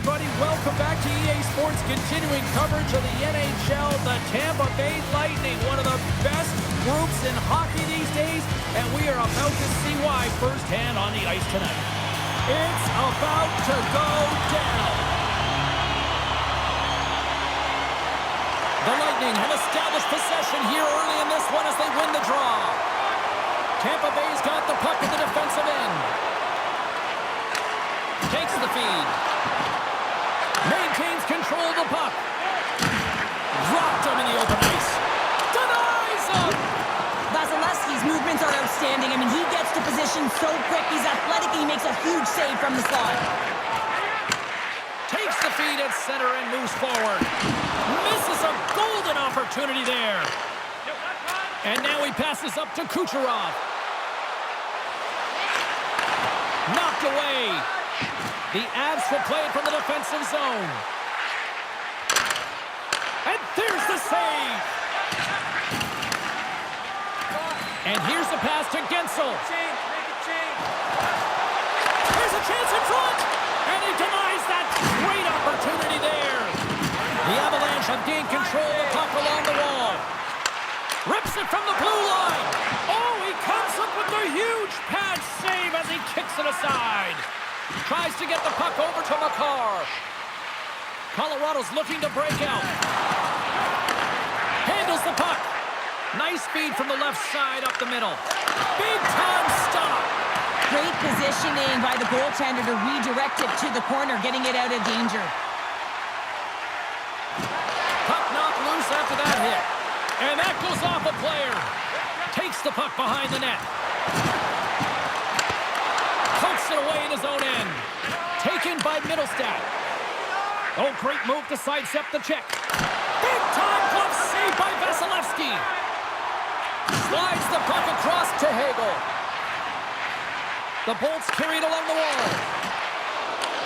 everybody. Welcome back to EA Sports, continuing coverage of the NHL. The Tampa Bay Lightning, one of the best groups in hockey these days, and we are about to see why firsthand on the ice tonight. It's about to go down. The Lightning have established possession here early in this one as they win the draw. Tampa Bay's got the puck at the defensive end. Takes the feed. Maintains control of the puck. Dropped him in the open ice. Denies him! Vasilevsky's movements are outstanding. I mean, he gets to position so quick. He's athletic and he makes a huge save from the slot. Takes the feed at center and moves forward. Misses a golden opportunity there. And now he passes up to Kucherov. Knocked away. The Avs will play it from the defensive zone. And there's the save. And here's the pass to Gensel. There's a chance in front. And he denies that great opportunity there. The Avalanche have gained control of the puck along the wall. Rips it from the blue line. Oh, he comes up with a huge pad save as he kicks it aside. Tries to get the puck over to Makar. Colorado's looking to break out. Handles the puck. Nice feed from the left side up the middle. Big time stop. Great positioning by the goaltender to redirect it to the corner, getting it out of danger. Puck knocked loose after that hit. And that goes off a player. Takes the puck behind the net. Pokes it away in his own end. Taken by Middlestat. Oh, great move to sidestep the check. Big time glove save by Vasilevsky. Slides the puck across to Hagel. The Bolts carried along the wall.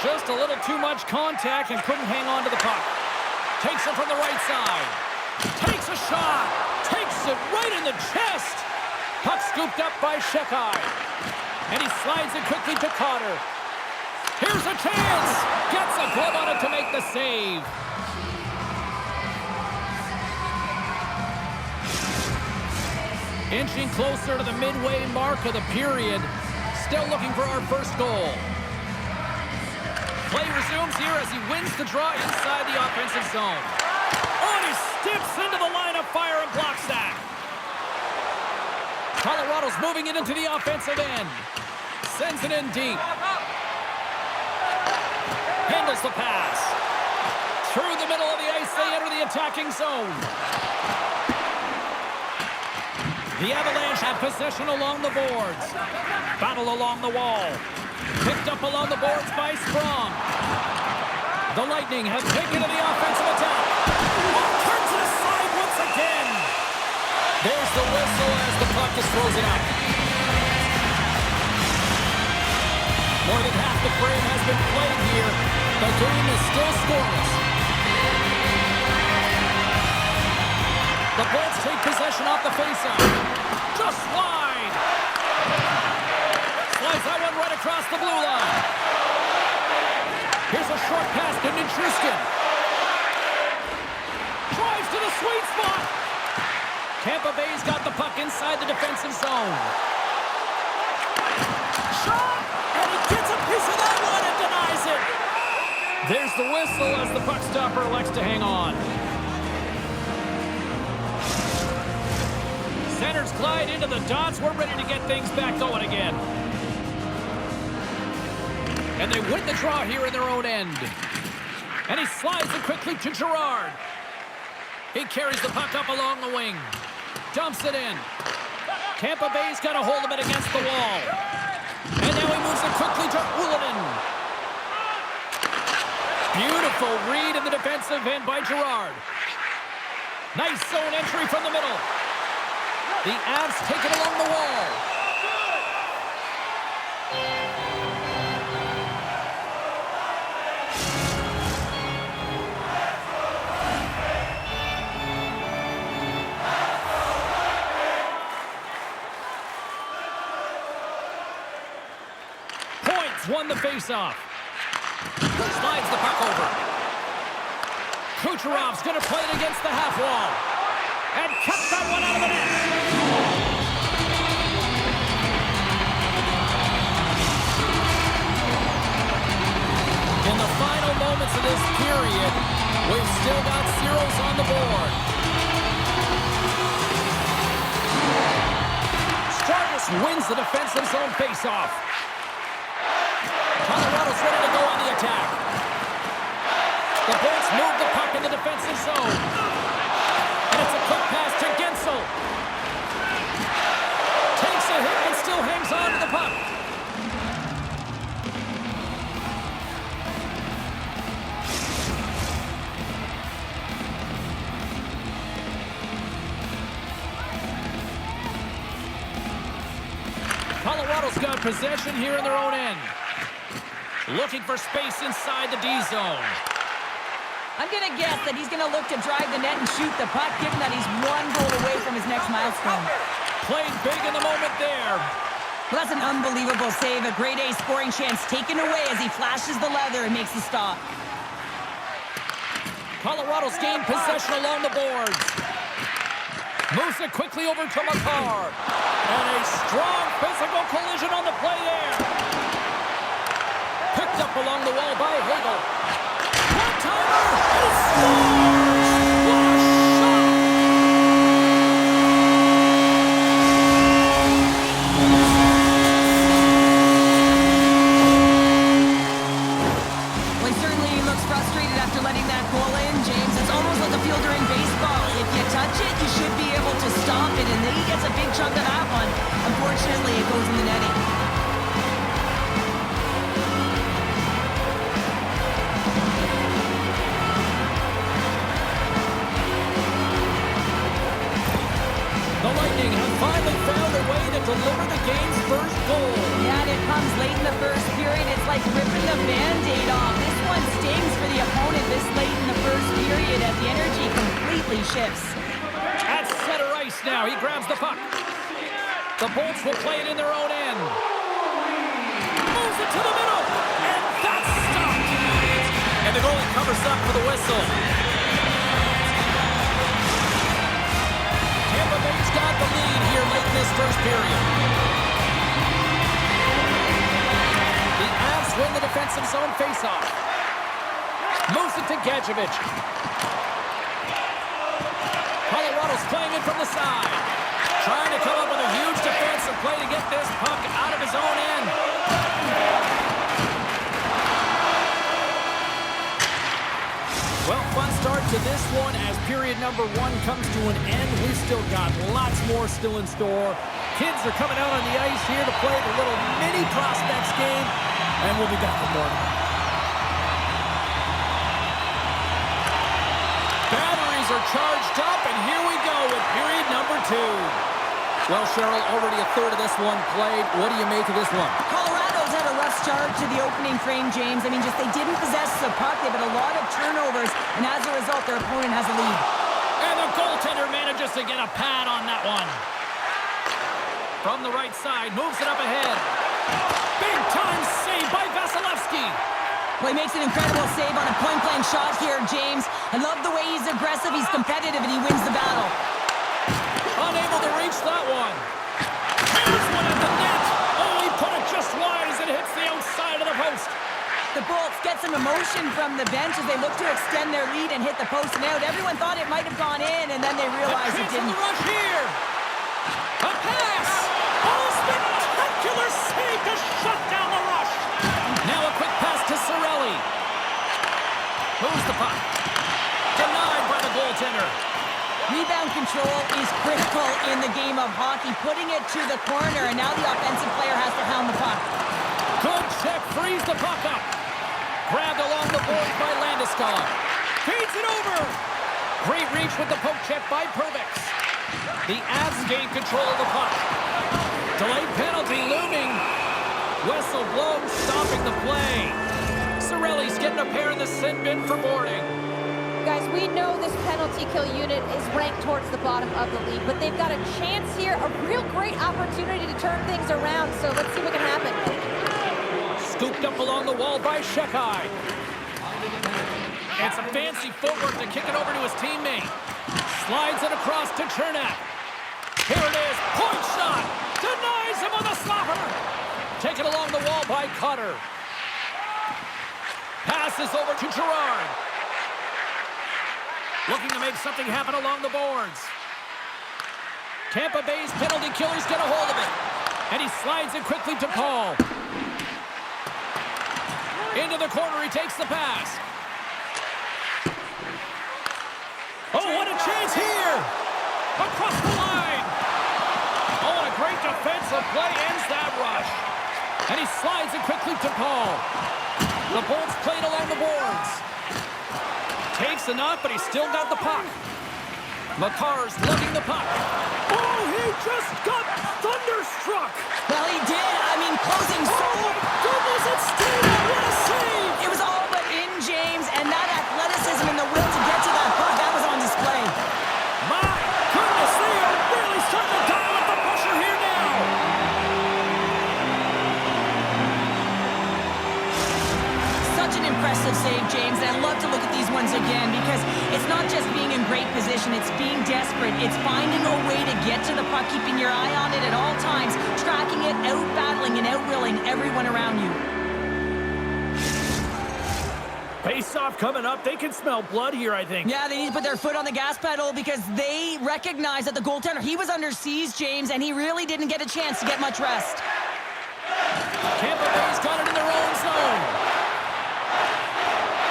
Just a little too much contact and couldn't hang on to the puck. Takes it from the right side. Takes a shot. Takes it right in the chest. Puck scooped up by Shekai. And he slides it quickly to Cotter. Here's a chance. Gets a glove on it to make the save. Inching closer to the midway mark of the period. Still looking for our first goal. Play resumes here as he wins the draw inside the offensive zone. Oh, and he steps into the line of fire and blocks that. Colorado's moving it into the offensive end. Sends it in deep. Handles the pass. Through the middle of the ice, they enter the attacking zone. The Avalanche have possession along the boards. Battle along the wall. Picked up along the boards by Sprong. The Lightning have taken to the offensive attack. Turns it aside once again. There's the whistle as the puck is frozen up. More than half the frame has been played here. The game is still scoreless. The Bolts take possession off the faceoff. Just wide. Slides that one right across the blue line. Here's a short pass to Nichushkin. Drives to the sweet spot. Tampa Bay's got the puck inside the defensive zone. Shot! And he gets a piece of that one and denies it. There's the whistle as the puck stopper elects to hang on. Centers glide into the dots. We're ready to get things back going again. And they win the draw here in their own end. And he slides it quickly to Girard. He carries the puck up along the wing. Dumps it in. Tampa Bay's got a hold of it against the wall. And now he moves it quickly to Ullinen. Beautiful read in the defensive end by Girard. Nice zone entry from the middle. The Avs take it along the wall. Points won the faceoff. Slides the puck over. Kucherov's going to play it against the half wall. And cuts that one out of the net. In the final moments of this period, we've still got zeros on the board. Stratus wins the defensive zone faceoff. Colorado's ready to go on the attack. The Bolts move the puck in the defensive zone. And it's a quick pass to Gensel. Takes a hit and still hangs on to the puck. Colorado's got possession here in their own end. Looking for space inside the D zone. I'm going to guess that he's going to look to drive the net and shoot the puck, given that he's one goal away from his next milestone. Played big in the moment there. Well, that's an unbelievable save. A grade A scoring chance taken away as he flashes the leather and makes the stop. Colorado's gained possession along the boards. Moves it quickly over to Makar. And a strong physical collision on the play there. Picked up along the wall by Hagel. One-timer! And he scores! What a shot! Well, certainly he looks frustrated after letting that goal in, James. It's almost like a fielder in baseball. If you touch it, you should be able to stop it, and then he gets a big chunk of that one. Unfortunately, it goes in the netting. The Lightning have finally found a way to deliver the game's first goal. Yeah, and it comes late in the first period. It's like ripping the Band-Aid off. This one stings for the opponent this late in the first period as the energy completely shifts. At center ice now, he grabs the puck. The Bolts will play it in their own end. Moves it to the middle, and that's stopped. And the goalie covers up for the whistle. Tampa Bay's got the lead here late in this first period. The Avs win the defensive zone faceoff. Moves it to Gadjevich. Colorado's playing it from the side. Trying to come up with a huge defensive play to get this puck out of his own end. Well, fun start to this one as period number one comes to an end. We've still got lots more still in store. Kids are coming out on the ice here to play the little mini prospects game, and we'll be back with more. Batteries are charged up, and here we go with period number two. Well, Cheryl, already a third of this one played. What do you make of this one? Colorado's had a rough start to the opening frame, James. I mean, just they didn't possess the puck. They've had a lot of turnovers, and as a result, their opponent has a lead. And the goaltender manages to get a pad on that one. From the right side, moves it up ahead. Big time save by Vasilevsky. Well, he makes an incredible save on a point-blank shot here, James. I love the way he's aggressive, he's competitive, and he wins the battle. Unable to reach that one. Here's one at the net. Oh, he put it just wide as it hits the outside of the post. The Bolts get some emotion from the bench as they look to extend their lead and hit the post and out. Everyone thought it might have gone in, and then they realized it didn't. The rush here. A pass. Oh, spectacular save to shut down the rush. Now a quick pass to Cirelli. Moves the puck. Denied by the goaltender. Rebound control is critical in the game of hockey, putting it to the corner, and now the offensive player has to hound the puck. Good check, frees the puck up. Grabbed along the boards by Landeskog. Feeds it over. Great reach with the poke check by Perbix. The Avs gain control of the puck. Delayed penalty looming. Whistle blows, stopping the play. Cirelli's getting a pair in the sin bin for boarding. Guys, we know this penalty kill unit is ranked towards the bottom of the league, but they've got a chance here, a real great opportunity to turn things around, so let's see what can happen. Scooped up along the wall by Shekai. It's a fancy footwork to kick it over to his teammate. Slides it across to Chernak. Here it is. Point shot. Denies him with a slapper. Taken along the wall by Cutter. Passes over to Gerard. Looking to make something happen along the boards. Tampa Bay's penalty killers get a hold of it. And he slides it quickly to Paul. Into the corner, he takes the pass. Oh, what a chance here! Across the line! Oh, and a great defensive play ends that rush. And he slides it quickly to Paul. The Bolts played along the boards. Takes a knock, but he's still got the puck. McCarr's lugging the puck. Oh, he just got thunderstruck! Well, he did. I mean, closing so... Goodness, it stayed out. What a save! It was all but in, James, and that athleticism and the will to get to that puck, that was on display. My goodness, they are really starting to dial up the pressure here now. Such an impressive save, James, and I love to look at these ones again because it's not just being in great position, it's being desperate. It's finding a way to get to the puck, keeping your eye on it at all times, tracking it, out-battling and out-willing everyone around you. Face-off coming up. They can smell blood here, I think. Yeah, they need to put their foot on the gas pedal because they recognize that the goaltender, he was under siege, James, and he really didn't get a chance to get much rest. Tampa Bay's got it in their own zone.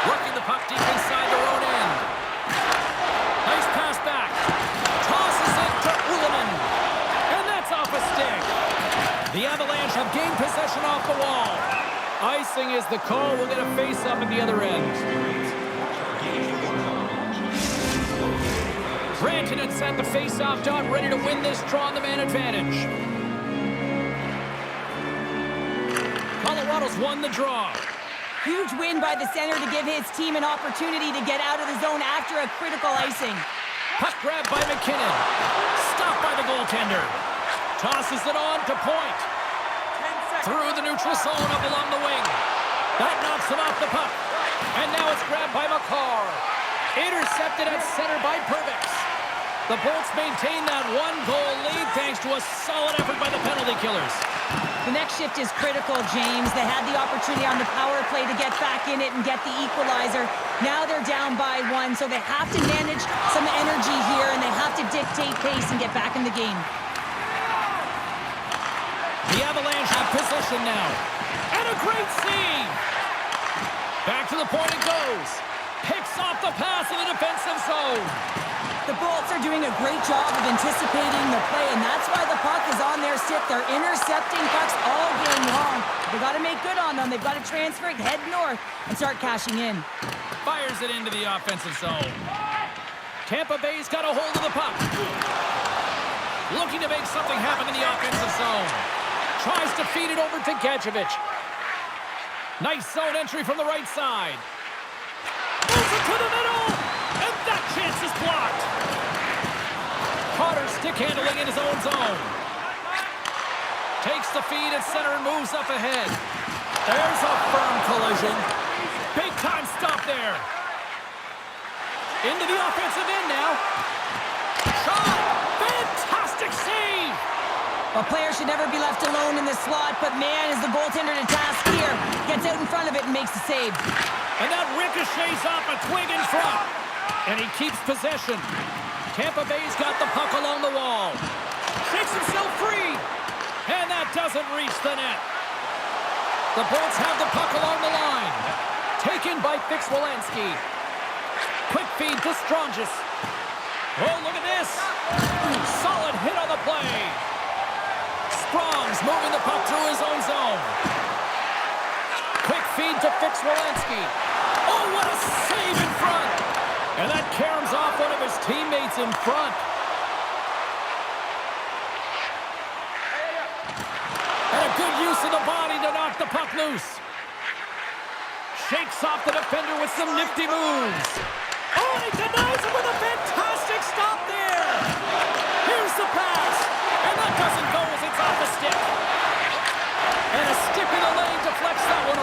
Working the puck deep inside their own end. Nice pass back. Tosses it to Ullman. And that's off a stick. The Avalanche have gained possession off the wall. Icing is the call. We'll get a face-up at the other end. Rantanen set the face-off dot, ready to win this draw on the man advantage. Colorado's won the draw. Huge win by the center to give his team an opportunity to get out of the zone after a critical icing. Puck grab by McKinnon. Stopped by the goaltender. Tosses it on to Point. Through the neutral zone up along the wing. That knocks him off the puck. And now it's grabbed by McCarr. Intercepted at center by Pervix. The Bolts maintain that one-goal lead thanks to a solid effort by the penalty killers. The next shift is critical, James. They had the opportunity on the power play to get back in it and get the equalizer. Now they're down by one, so they have to manage some energy here, and they have to dictate pace and get back in the game. The Avalanche have possession now. And a great save! Back to the point it goes. Picks off the pass in the defensive zone. The Bolts are doing a great job of anticipating the play, and that's why the puck is on their stick. They're intercepting pucks all game long. They've got to make good on them. They've got to transfer it, head north, and start cashing in. Fires it into the offensive zone. Tampa Bay's got a hold of the puck. Looking to make something happen in the offensive zone. Tries to feed it over to Gadjevich. Nice zone entry from the right side. Moves it to the middle, and that chance is blocked. Potter stick handling in his own zone. Takes the feed at center and moves up ahead. There's a firm collision. Big time stop there. Into the offensive end now. Shot! Fantastic save! A player should never be left alone in the slot, but man, is the goaltender to task here. Gets out in front of it and makes the save. And that ricochets off a twig in front. And he keeps possession. Tampa Bay's got the puck along the wall. Shakes himself free. And that doesn't reach the net. The Bolts have the puck along the line. Taken by Fix-Wolanski. Quick feed to Strongis. Oh, look at this. Solid hit on the play. Sprong's moving the puck through his own zone. Quick feed to Fix-Wolanski. Oh, what a save in front. And that caroms off one of his teammates in front. And a good use of the body to knock the puck loose. Shakes off the defender with some nifty moves. Oh, and he denies him with a fantastic stop there. Here's the pass. And that doesn't go as it's off the stick. And a stick in the lane deflects that one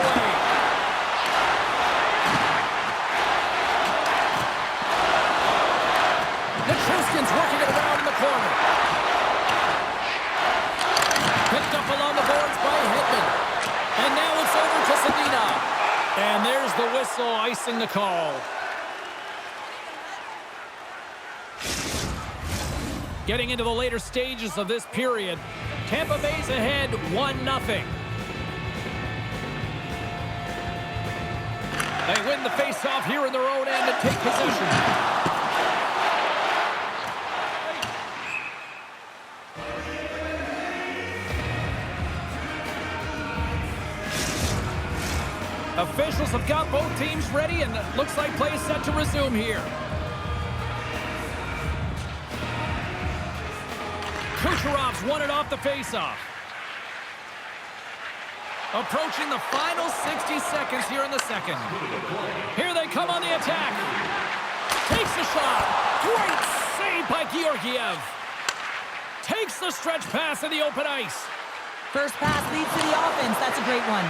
the corner. Picked up along the boards by Hedman. And now it's over to Sedina. And there's the whistle, icing the call. Getting into the later stages of this period, Tampa Bay's ahead 1-0. They win the face-off here in their own end and take possession. Officials have got both teams ready, and it looks like play is set to resume here. Kucherov's won it off the faceoff. Approaching the final 60 seconds here in the second. Here they come on the attack. Takes the shot. Great save by Georgiev. Takes the stretch pass in the open ice. First pass leads to the offense. That's a great one.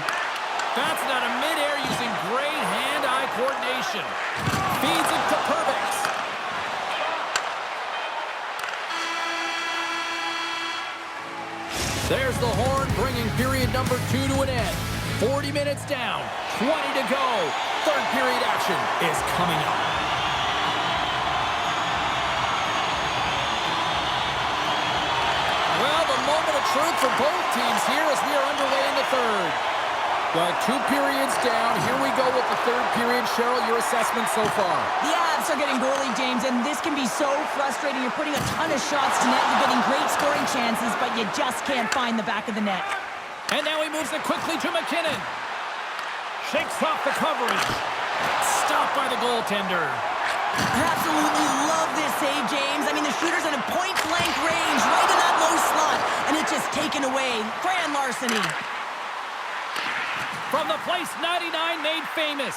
That's not a midair using great hand-eye coordination. Feeds it to Perbix. There's the horn, bringing period number 2 to an end. 40 minutes down, 20 to go. Third period action is coming up. Well, the moment of truth for both teams here as we are underway in the third. Well, 2 periods down. Here we go with the third period. Cheryl, your assessment so far? The Avs are getting goalie, James, and this can be so frustrating. You're putting a ton of shots to net. You're getting great scoring chances, but you just can't find the back of the net. And now he moves it quickly to McKinnon. Shakes off the coverage. Stopped by the goaltender. I absolutely love this save, James. I mean, the shooter's in a point-blank range, right in that low slot, and it's just taken away. Fran Larceny. From the place 99 made famous.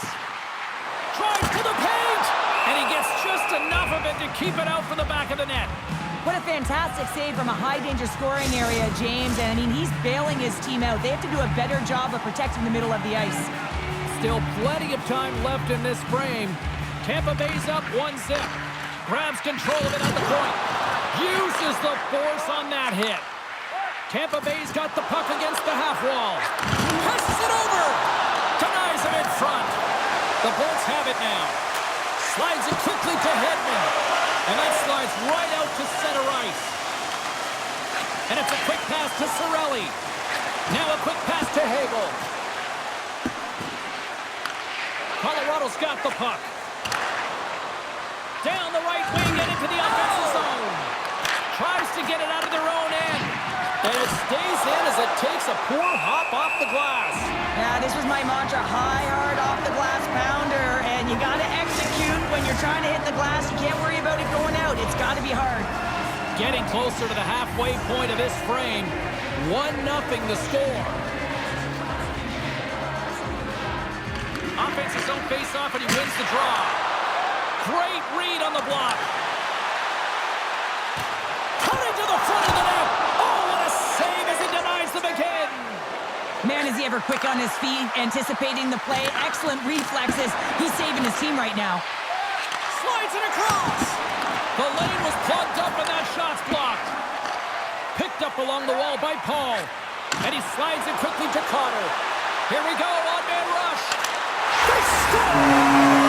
Drives to the paint! And he gets just enough of it to keep it out from the back of the net. What a fantastic save from a high-danger scoring area, James. And, I mean, he's bailing his team out. They have to do a better job of protecting the middle of the ice. Still plenty of time left in this frame. Tampa Bay's up 1-0. Grabs control of it at the point. Uses the force on that hit. Tampa Bay's got the puck against the half wall. Passes it over. Denies him in front. The Bolts have it now. Slides it quickly to Hedman. And that slides right out to center ice. And it's a quick pass to Cirelli. Now a quick pass to Hagel. Colorado's got the puck. Down the right wing and into the offensive zone. Tries to get it out of their own end. And it stays in as it takes a poor hop off the glass. Yeah, this was my mantra, high, hard, off the glass pounder. And you got to execute when you're trying to hit the glass. You can't worry about it going out. It's got to be hard. Getting closer to the halfway point of this frame. 1-0 the score. Offense his own face-off and he wins the draw. Great read on the block. Coming to the front of the net. Oh, what a save as he denies them again. Man, is he ever quick on his feet, anticipating the play. Excellent reflexes. He's saving his team right now. Slides it across. The lane was plugged up and that shot's blocked. Picked up along the wall by Paul. And he slides it quickly to Carter. Here we go, one-man rush. They score!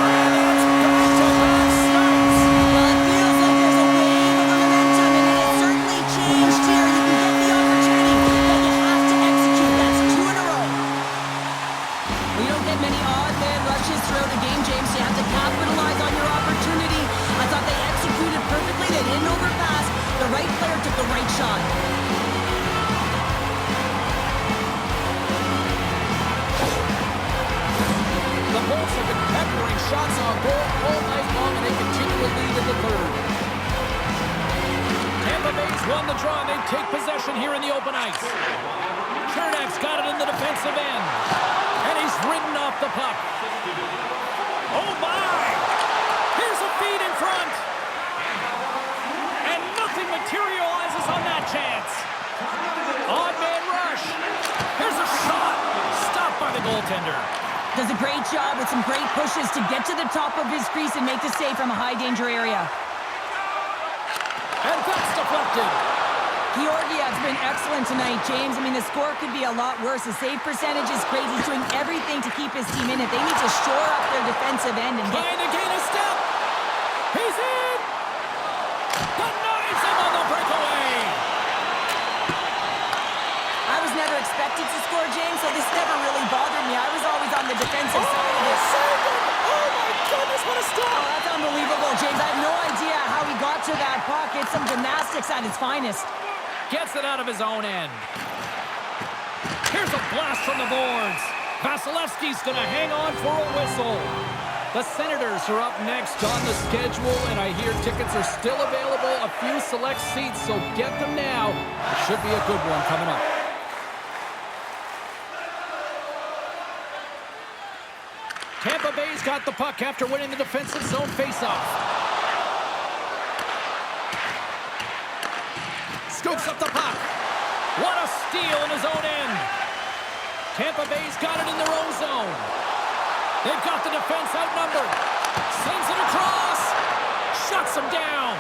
Shots on goal all night long, and they continue to lead in the third. Tampa Bay's won the draw, and they take possession here in the open ice. Chernak's got it in the defensive end, and he's ridden off the puck. Oh, my! Here's a feed in front. And nothing materializes on that chance. Odd-man rush. Here's a shot. Stopped by the goaltender. Does a great job with some great pushes to get to the top of his crease and make the save from a high-danger area. And that's the deflected. Georgiev's been excellent tonight, James. I mean, the score could be a lot worse. His save percentage is crazy. He's doing everything to keep his team in it. They need to shore up their defensive end and trying to gain a step. He's in. Denies him on the breakaway. I was never expected to score, James, so this never really bothered me. I was always on the defensive side of this. Oh, my goodness, what a stop. Oh, that's unbelievable, James. I have no idea how he got to that puck. It's some gymnastics at its finest. Gets it out of his own end. Here's a blast from the boards. Vasilevsky's going to hang on for a whistle. The Senators are up next on the schedule, and I hear tickets are still available, a few select seats, so get them now. It should be a good one coming up. Tampa Bay's got the puck after winning the defensive zone faceoff. Scoops up the puck. What a steal in his own end. Tampa Bay's got it in their own zone. They've got the defense outnumbered. Sends it across. Shuts him down.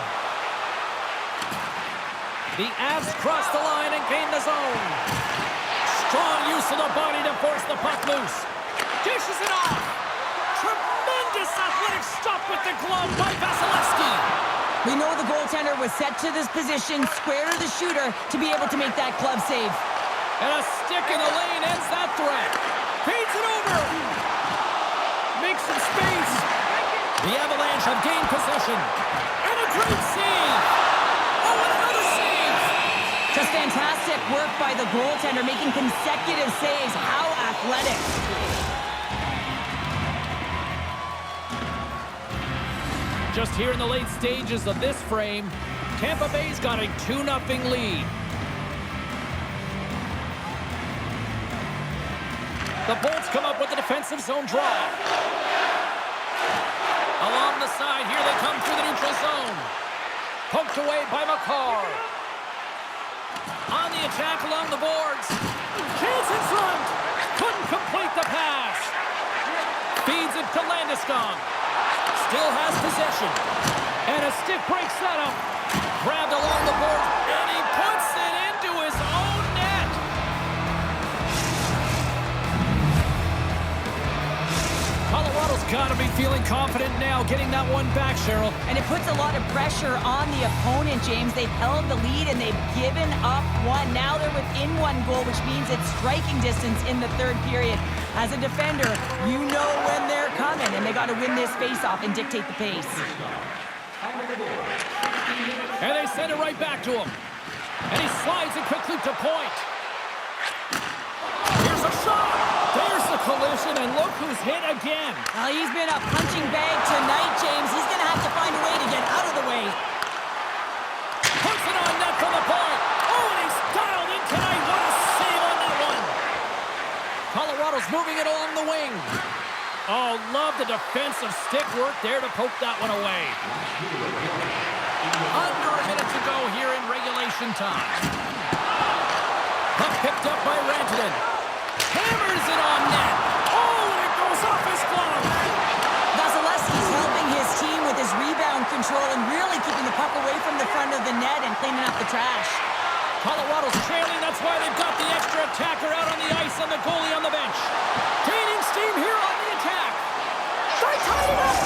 The Avs cross the line and gain the zone. Strong use of the body to force the puck loose. Dishes it off. Tremendous athletic stop with the glove by Vasilevsky. We know the goaltender was set to this position, square to the shooter, to be able to make that glove save. And a stick in the lane ends that threat. Feeds it over. Makes some space. The Avalanche have gained possession. And a great save. Oh, and another save. Just fantastic work by the goaltender, making consecutive saves. How athletic. Just here in the late stages of this frame, Tampa Bay's got a 2-0 lead. The Bolts come up with a defensive zone draw. Along the side, here they come through the neutral zone. Poked away by McCarr. On the attack along the boards. Chance in front. Couldn't complete the pass. Feeds it to Landeskog. Still has possession. And a stick breaks that up. Grabbed along the board. And he puts it into his own net. Colorado's got to be feeling confident now, getting that one back, Cheryl. And it puts a lot of pressure on the opponent, James. They've held the lead and they've given up one. Now they're within one goal, which means it's striking distance in the third period. As a defender, you know when they're coming, and they got to win this face-off and dictate the pace. And they send it right back to him. And he slides it quickly to point. Here's a shot. There's the collision, and look who's hit again. Well, he's been a punching bag tonight, James. He's going to have to find a way to get out of the way. Puts it on net from the point. Oh, and he's dialed in tonight. What a save on that one. Colorado's moving it along the wing. Oh, love the defensive stick work there to poke that one away. Under a minute to go here in regulation time. Puck picked up by Rantanen. Hammers it on net. Oh, and it goes off his glove. Vasilevsky's helping his team with his rebound control and really keeping the puck away from the front of the net and cleaning up the trash. Colorado's trailing. That's why they've got the extra attacker out on the ice and the goalie on the bench. Gaining steam here on the attack. They tied it up.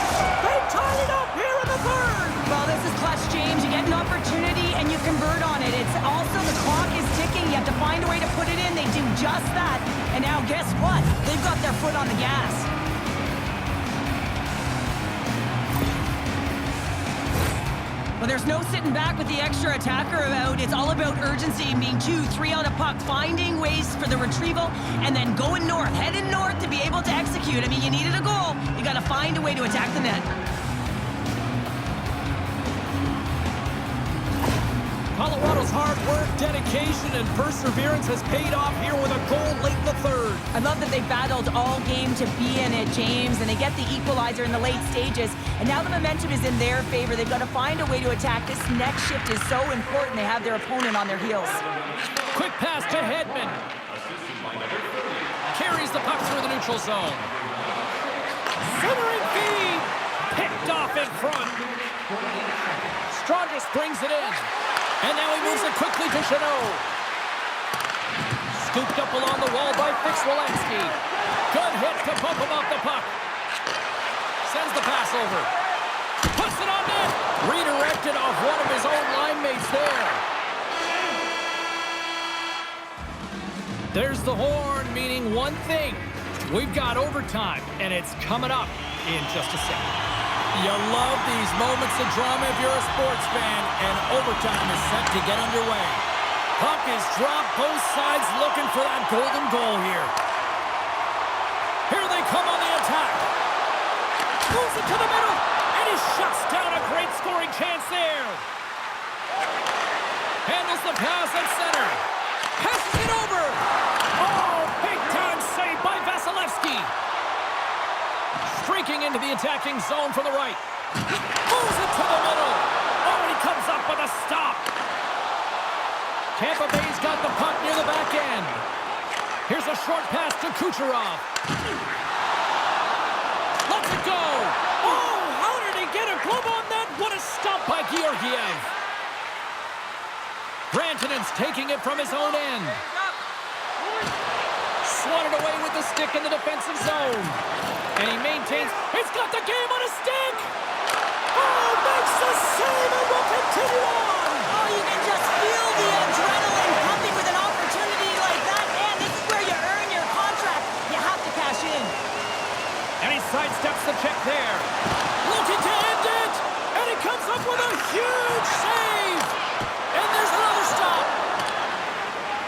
They tied it up here in the third. Well, this is clutch, James. You get an opportunity and you convert on it. It's also the clock is ticking. You have to find a way to put it in. They do just that. And now guess what? They've got their foot on the gas. Well, there's no sitting back with the extra attacker out. It's all about urgency and being 2-3 on a puck, finding ways for the retrieval, and then going north, heading north to be able to execute. I mean, you needed a goal. You got to find a way to attack the net. Colorado's hard work, dedication, and perseverance has paid off here with a goal late in the third. I love that they battled all game to be in it, James, and they get the equalizer in the late stages, and now the momentum is in their favor. They've got to find a way to attack. This next shift is so important. They have their opponent on their heels. Quick pass to Hedman. Carries the puck through the neutral zone. Centering feed. Picked off in front. Strongest brings it in. And it quickly to Chanot. Scooped up along the wall by Fix-Wolanski. Good hit to bump him off the puck. Sends the pass over. Puts it on net. Redirected off one of his own line mates there. There's the horn, meaning one thing. We've got overtime, and it's coming up in just a second. You love these moments of drama if you're a sports fan, and overtime is set to get underway. Puck is dropped, both sides looking for that golden goal here. Here they come on the attack. Moves it to the middle, and he shuts down a great scoring chance there. Handles the pass at center. Passes it over. Oh, big-time save by Vasilevsky. Streaking into the attacking zone from the right. Moves it to the middle. Oh, and he comes up with a stop. Tampa Bay's got the puck near the back end. Here's a short pass to Kucherov. Let's it go. Oh, how did he get a glove on that? What a stop by Georgiev. Rantanen's taking it from his own end. Swatted away with the stick in the defensive zone. And he maintains. He's got the game on a stick. Oh, makes the save and will continue on. Oh, you can just feel the adrenaline pumping with an opportunity like that. And this is where you earn your contract. You have to cash in. And he sidesteps the check there. Looking to end it. And he comes up with a huge save. And there's another stop.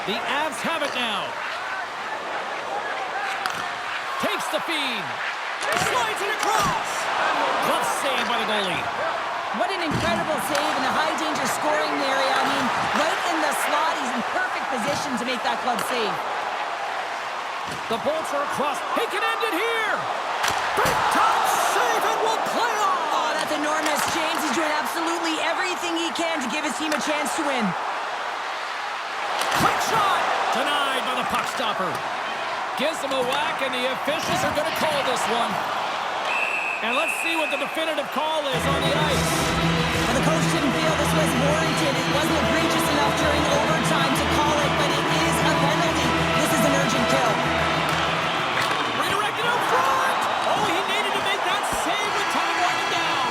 The Avs have it now. Takes the feed. Slides it across. Glove save by the goalie. What an incredible save in a high-danger scoring area. I mean, right in the slot. He's in perfect position to make that glove save. The bolts are across. He can end it here. Big-time save and will play on. Oh, that's enormous. James is doing absolutely everything he can to give his team a chance to win. Quick shot. Denied by the puck stopper. Gives him a whack, and the officials are going to call this one. And let's see what the definitive call is on the ice. Well, the coach didn't feel this was warranted. It wasn't egregious enough during overtime to call it, but it is a penalty. This is an urgent kill. Redirected out front. Oh, he needed to make that save with time winding down.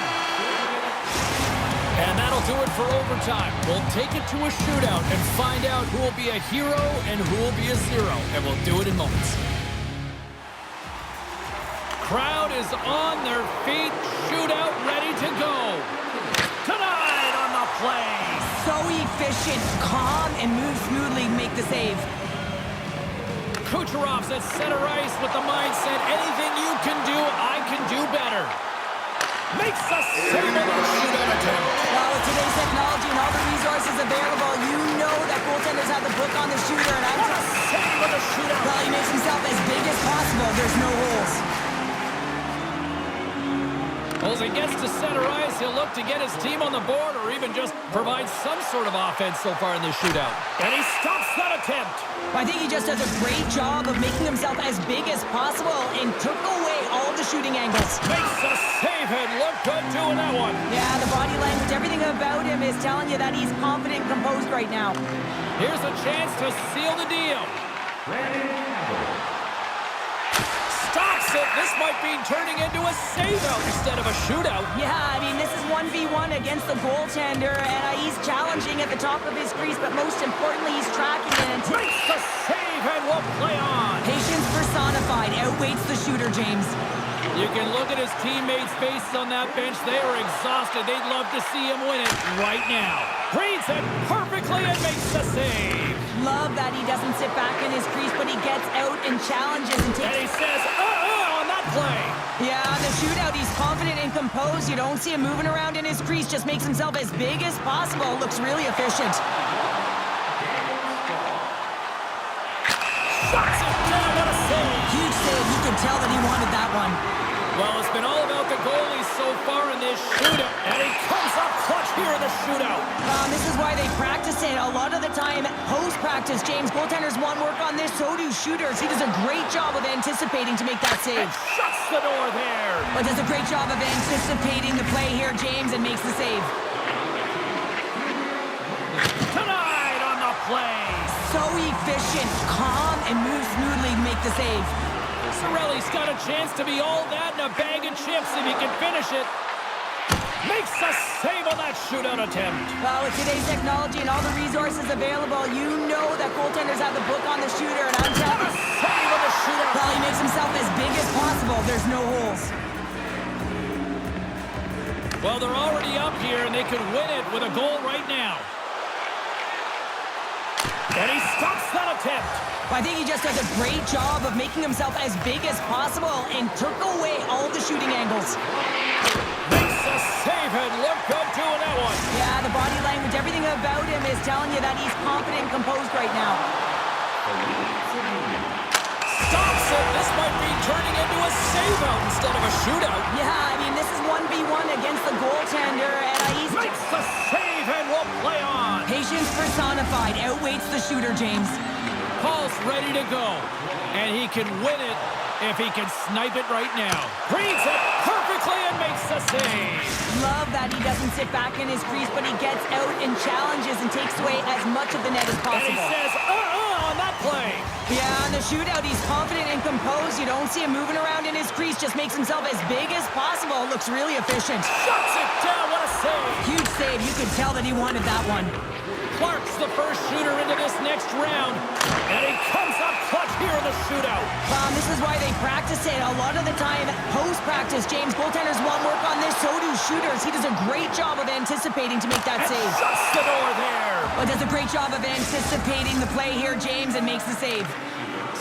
And that'll do it for overtime. We'll take it to a shootout and find out who will be a hero and who will be a zero. And we'll do it in moments. Crowd is on their feet. Shootout ready to go. Tonight on the play. So efficient, calm, and moves smoothly to make the save. Kucherov's at center ice with the mindset, anything you can do, I can do better. Makes a save in the shootout attempt. Well, with today's technology and all the resources available, you know that goaltenders have the book on the shooter. And What a save in the shootout. well, he makes himself as big as possible. There's no holes. Well, as he gets to center ice, he'll look to get his team on the board or even just provide some sort of offense so far in this shootout. And he stops that attempt. I think he just does a great job of making himself as big as possible and took away all the shooting angles. Makes a save and look good doing that one. Yeah, the body language, everything about him is telling you that he's confident and composed right now. Here's a chance to seal the deal. Stops it. This might be turning into a save-out instead of a shootout. Yeah, I mean, this is 1v1 against the goaltender, and he's challenging at the top of his crease, but most importantly, he's tracking it. And Makes the save and will play on. patience personified outweighs the shooter, James. You can look at his teammates' faces on that bench. They are exhausted. They'd love to see him win it right now. Reads it perfectly and makes the save. Love that he doesn't sit back in his crease, but he gets out and challenges and And he takes... says, on that play. Yeah, on the shootout, he's confident and composed. You don't see him moving around in his crease. Just makes himself as big as possible. Looks really efficient. Shots it down. What a save. Huge save. You could tell that he wanted that one. Well, it's been all about the goalies so far in this shootout. And he comes up clutch here in the shootout. This is why they practice it. A lot of the time, post-practice, James, goaltenders want work on this. So do shooters. He does a great job of anticipating to make that save. And shuts the door there. But does a great job of anticipating the play here, James, and makes the save. Tonight So efficient, calm, and moves smoothly to make the save. Cirelli's got a chance to be all that and a bag of chips if he can finish it. Makes a save on that shootout attempt. Well, with today's technology and all the resources available, you know that goaltenders have the book on the shooter, and I'm telling you, Save on the shootout. well, he makes himself as big as possible. There's no holes. Well, they're already up here, and they could win it with a goal right now. And he stops that attempt. I think he just does a great job of making himself as big as possible and took away all the shooting angles. Makes a save, and look good doing that one. Yeah, the body language, everything about him is telling you that he's confident and composed right now. Stops it. This might be turning into a save-out instead of a shootout. Yeah, I mean, this is 1v1 against the goaltender, and he's... Makes the save and will play on. Patience personified outweighs the shooter, James. Paul's ready to go, and he can win it if he can snipe it right now. Reads it perfectly and makes the save. Love that he doesn't sit back in his crease, but he gets out and challenges and takes away as much of the net as And he possible. says, on that play. Yeah, on the shootout, he's confident and composed. You don't see him moving around in his crease, just makes himself as big as possible. Looks really efficient. Shuts it down. What a save. Huge save. You could tell that he wanted that one. Clark's the first shooter into this next round, and he comes up clutch here in the shootout. This is why they practice it. A lot of the time, post-practice, James, goaltenders want work on this. So do shooters. He does a great job of anticipating to make that And save. shuts the door there. But does a great job of anticipating the play here, James, and makes the save.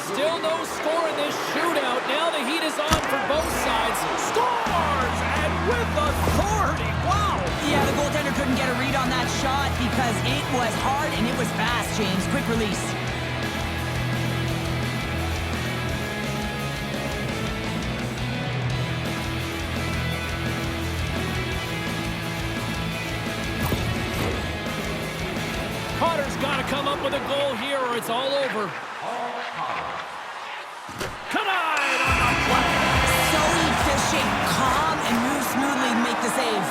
Still no score in this shootout. Now the heat is on for both sides. Scores! And with authority. Wow! Yeah, the goaltender couldn't get a read on that shot because it was hard and it was fast, James. Quick release. Connor's got to come up with a goal here or it's all over. Tonight on the play. So efficient, calm, and moves smoothly to make the save.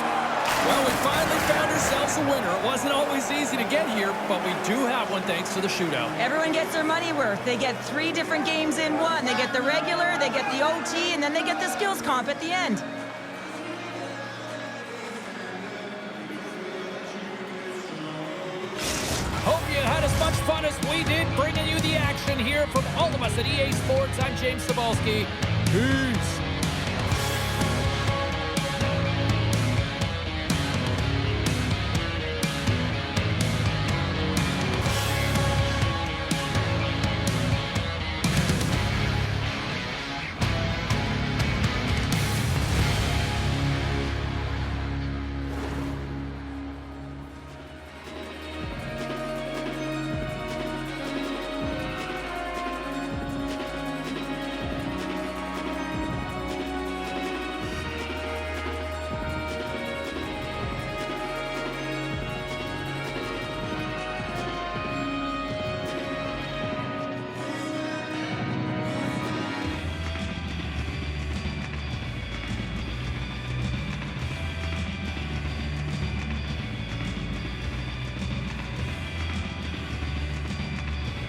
Well, we finally found ourselves a winner. It wasn't always easy to get here, but we do have one thanks to the shootout. Everyone gets their money worth. They get 3 different games in one. They get the regular, they get the OT, and then they get the skills comp at the end. Hope you had as much fun as we did bringing you the action here from all of us at EA Sports. I'm James Cebulski. Peace.